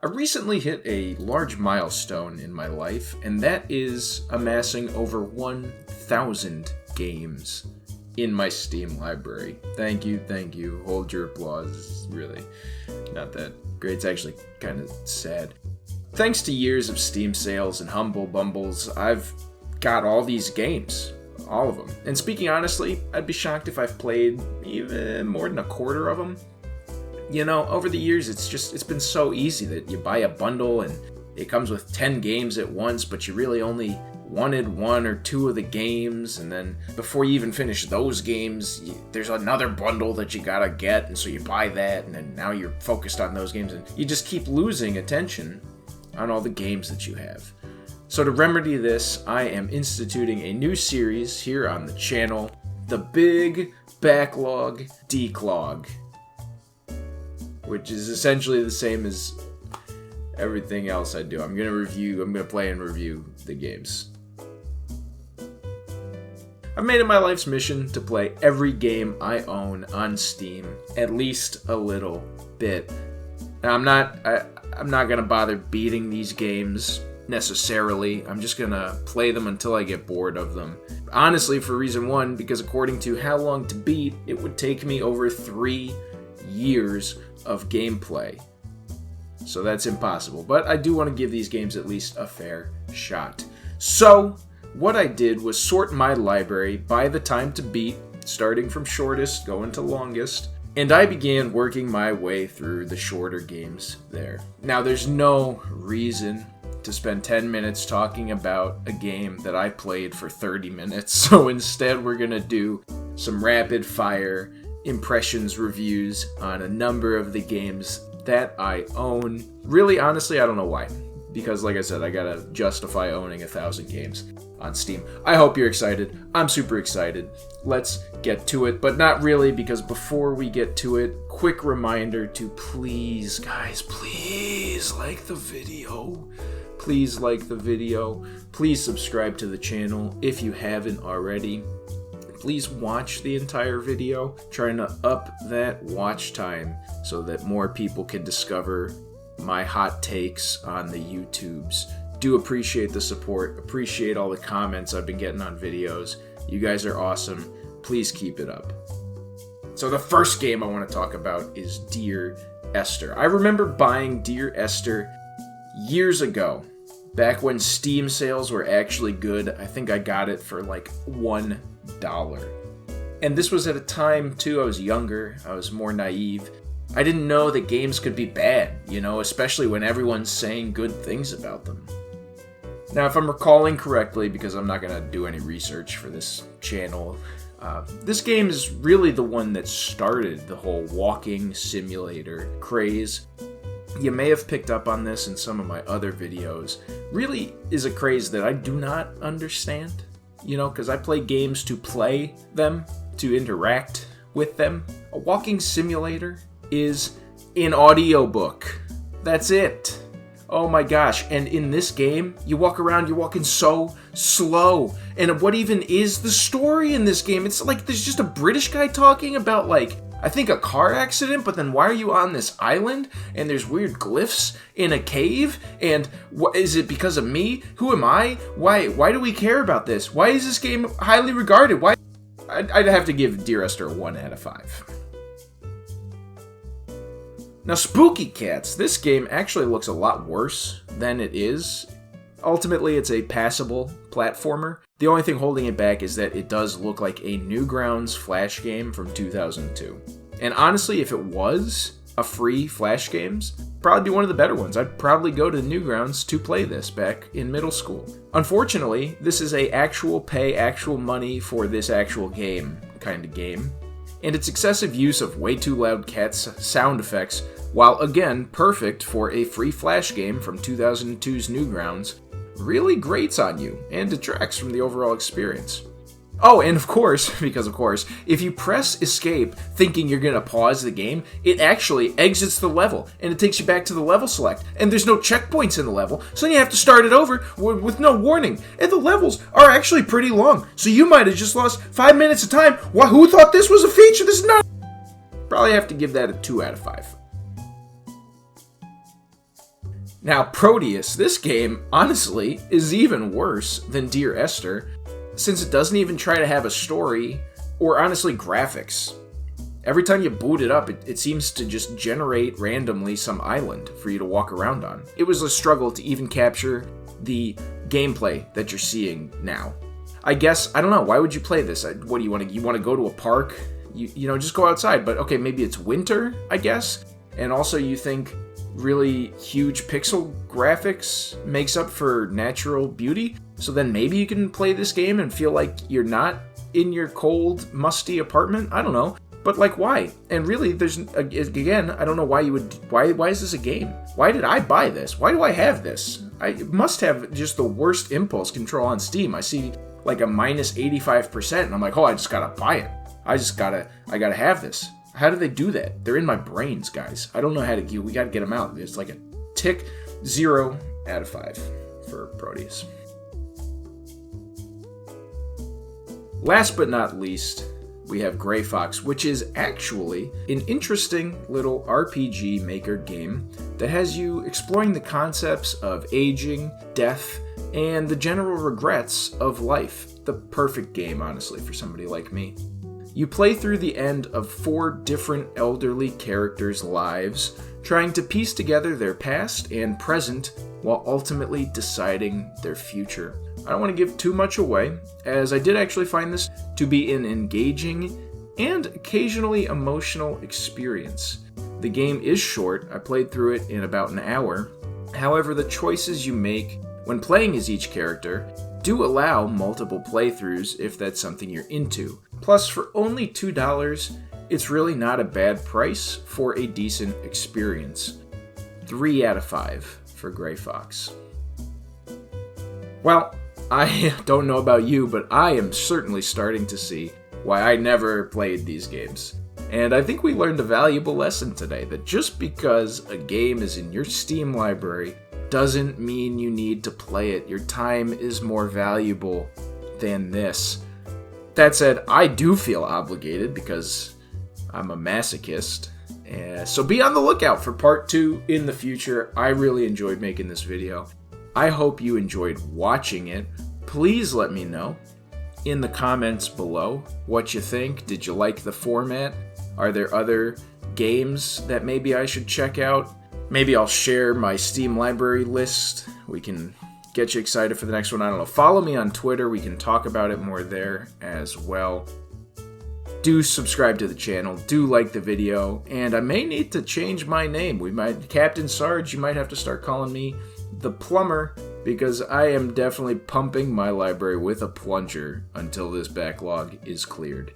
I recently hit a large milestone in my life, and that is amassing over 1,000 games in my Steam library. Thank you. Hold your applause. It's really not that great. It's actually kind of sad. Thanks to years of Steam sales and humble bumbles, I've got all these games. All of them. And speaking honestly, I'd be shocked if I've played even more than a quarter of them. You know, over the years, it's been so easy that you buy a bundle and it comes with 10 games at once, but you really only wanted 1 or 2 of the games, and then before you even finish those games, there's another bundle that you gotta get, and so you buy that, and then now you're focused on those games, and you just keep losing attention on all the games that you have. So to remedy this, I am instituting a new series here on the channel, the Big Backlog Declog, which is essentially the same as everything else I do. I'm gonna play and review the games. I've made it my life's mission to play every game I own on Steam, at least a little bit. Now I'm not gonna bother beating these games necessarily. I'm just gonna play them until I get bored of them. Honestly, for reason one, because according to How Long to Beat, it would take me over 3 years of gameplay. So that's impossible. But I do want to give these games at least a fair shot. So what I did was sort my library by the time to beat, starting from shortest, going to longest, and I began working my way through the shorter games there. Now there's no reason to spend 10 minutes talking about a game that I played for 30 minutes, so instead we're gonna do some rapid fire impressions reviews on a number of the games that I own. Really, honestly, I don't know why. Because like I said, I gotta justify owning 1,000 games on Steam. I hope you're excited. I'm super excited. Let's get to it, but not really, because before we get to it, quick reminder to please, guys, please like the video. Please like the video. Please subscribe to the channel if you haven't already. Please watch the entire video, trying to up that watch time so that more people can discover my hot takes on the YouTubes. Do appreciate the support, appreciate all the comments I've been getting on videos. You guys are awesome. Please keep it up. So the first game I want to talk about is Dear Esther. I remember buying Dear Esther years ago, back when Steam sales were actually good. I think I got it for like $1. And this was at a time too, I was younger, I was more naive. I didn't know that games could be bad, you know, especially when everyone's saying good things about them. Now, if I'm recalling correctly, because I'm not going to do any research for this channel, this game is really the one that started the whole walking simulator craze. You may have picked up on this in some of my other videos. Really is a craze that I do not understand. You know, because I play games to play them, to interact with them. A walking simulator is an audiobook. That's it. Oh my gosh. And in this game, you walk around, you're walking so slow. And what even is the story in this game? It's like there's just a British guy talking about, like, I think a car accident, but then why are you on this island? And there's weird glyphs in a cave? And is it because of me? Who am I? Why do we care about this? Why is this game highly regarded? Why? I'd have to give Dear Esther a 1 out of 5. Now, Spooky Cats, this game actually looks a lot worse than it is. Ultimately, it's a passable platformer. The only thing holding it back is that it does look like a Newgrounds Flash game from 2002. And honestly, if it was a free Flash games, probably be one of the better ones. I'd probably go to Newgrounds to play this back in middle school. Unfortunately, this is a actual pay, actual money for this actual game kind of game. And its excessive use of way too loud cats sound effects, while again perfect for a free Flash game from 2002's Newgrounds, really grates on you and detracts from the overall experience. Oh, and of course, because of course, if you press escape thinking you're gonna pause the game, it actually exits the level and it takes you back to the level select, and there's no checkpoints in the level, so you have to start it over with no warning. And the levels are actually pretty long, so you might have just lost 5 minutes of time. Who thought this was a feature? This is not. Probably have to give that a 2 out of 5. Now, Proteus, this game, honestly, is even worse than Dear Esther, since it doesn't even try to have a story, or honestly, graphics. Every time you boot it up, it seems to just generate randomly some island for you to walk around on. It was a struggle to even capture the gameplay that you're seeing now. I guess, I don't know, why would you play this? What do you want to go to a park? You know, just go outside, but okay, maybe it's winter, I guess? And also you think really huge pixel graphics makes up for natural beauty? So then maybe you can play this game and feel like you're not in your cold, musty apartment? I don't know. But like, why? And really, there's, again, I don't know why you would, why is this a game? Why did I buy this? Why do I have this? I must have just the worst impulse control on Steam. I see like a minus 85% and I'm like, oh, I just gotta buy it. I gotta have this. How do they do that? They're in my brains, guys. I don't know how to, we gotta get them out. It's like a tick 0 out of 5 for Proteus. Last but not least, we have Greyfox, which is actually an interesting little RPG maker game that has you exploring the concepts of aging, death, and the general regrets of life. The perfect game, honestly, for somebody like me. You play through the end of 4 different elderly characters' lives, trying to piece together their past and present while ultimately deciding their future. I don't want to give too much away, as I did actually find this to be an engaging and occasionally emotional experience. The game is short. I played through it in about an hour. However, the choices you make when playing as each character do allow multiple playthroughs if that's something you're into. Plus, for only $2, it's really not a bad price for a decent experience. 3 out of 5 for Greyfox. Well, I don't know about you, but I am certainly starting to see why I never played these games. And I think we learned a valuable lesson today, that just because a game is in your Steam library doesn't mean you need to play it. Your time is more valuable than this. That said, I do feel obligated because I'm a masochist. So be on the lookout for part 2 in the future. I really enjoyed making this video. I hope you enjoyed watching it. Please let me know in the comments below what you think. Did you like the format? Are there other games that maybe I should check out? Maybe I'll share my Steam library list. We can get you excited for the next one. I don't know. Follow me on Twitter. We can talk about it more there as well. Do subscribe to the channel. Do like the video. And I may need to change my name. Captain Sarge, you might have to start calling me the Plumber, because I am definitely pumping my library with a plunger until this backlog is cleared.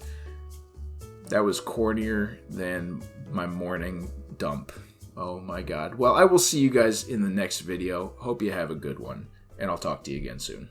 That was cornier than my morning dump. Oh my god. Well, I will see you guys in the next video. Hope you have a good one, and I'll talk to you again soon.